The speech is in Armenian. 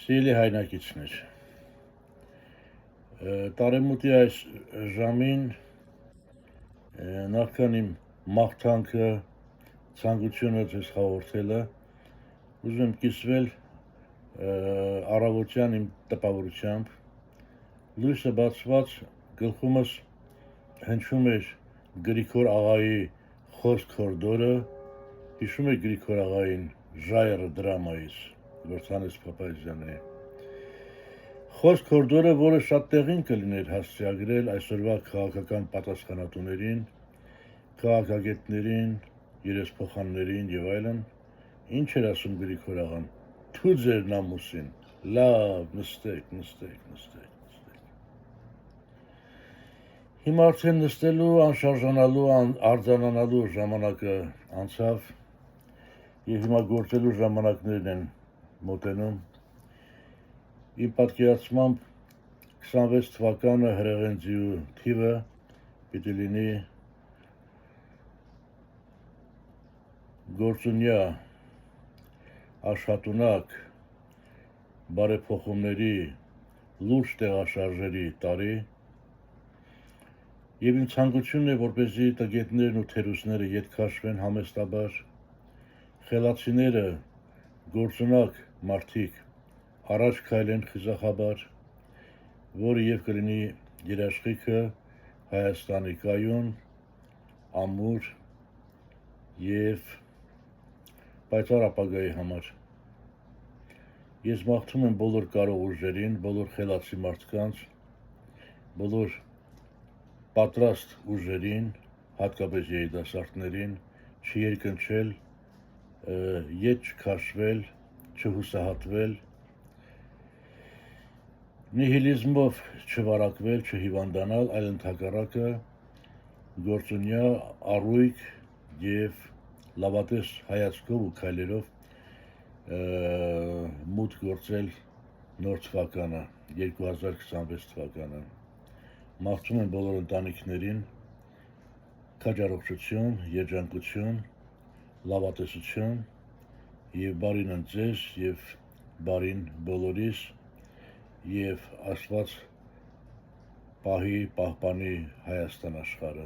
Սիրելի հայրենակիցներ, տարեմուտի այս ժամին նախքան իմ մաղթանքը, ցանկությունը ձեզ հաղորդելը, ուզում եմ կիսվել առավոտյան իմ տպավորությամբ, լույսը բացված գլխումս հնչում էր Գրիգոր աղայի խոսք հորդորը, հիշում եք Գրիգոր աղային ժայռը դրամայից, Վրթանես Փափազյանի։ Խոսք հորդորը, որը շատ տեղին կլիներ հասցեագրել այսօրվա քաղաքական պատասխանատուներին, քաղաքագետներին, երեսփոխաններին եւ այլն, ինչ էր ասում Գրիգոր աղան, թու ձեր նամուսին, լավ, նստեք։ Հիմա արդեն նստելու, անշարժանալու, արձանանալու ժամանակը անցավ եւ հիմա գործելու ժամանակներն են մոտենում։ Իմ պատկերացմամբ 26 թվականը հրեղենձիու թիվը պիտի լինի գործունյա, աշխատունակ, բարեփոխումների, լուրջ տեղաշարժերի տարի եւ իմ ցանկությունն է, որպեսզի տգետներն ու թերուսները ետ քաշվեն համեստաբար, խելացիները, գործունակ մարդիկ առաջ քայլեն խիզախաբար, որը եւ կլինի երաշխիքը Հայաստանի կայուն, ամուր եւ պայծառ ապագայի համար։ Ես մաղթում եմ բոլոր կարող ուժերին, բոլոր խելացի մարդկանց, բոլոր պատրաստ ուժերին, հատկապես երիտասարդներին, չերկնչել, ետ չքաշվել, չհուսահատվել, նիհիլիզմով չվարակվել, չհիվանդանալ, այլ ընդհակառակը գործունյա, առույգ եւ լավատես հայացքով ու քայլերով մուտք գործել նոր թվականը, 2026 թվականը։ Մաղթում եմ բոլոր ընտանիքներին քաջառողջություն, երջանկություն, լավատեսություն եւ բարին ձեզ եւ բարին բոլորիս եւ Աստված պահի, պահպանի Հայաստան աշխարհը։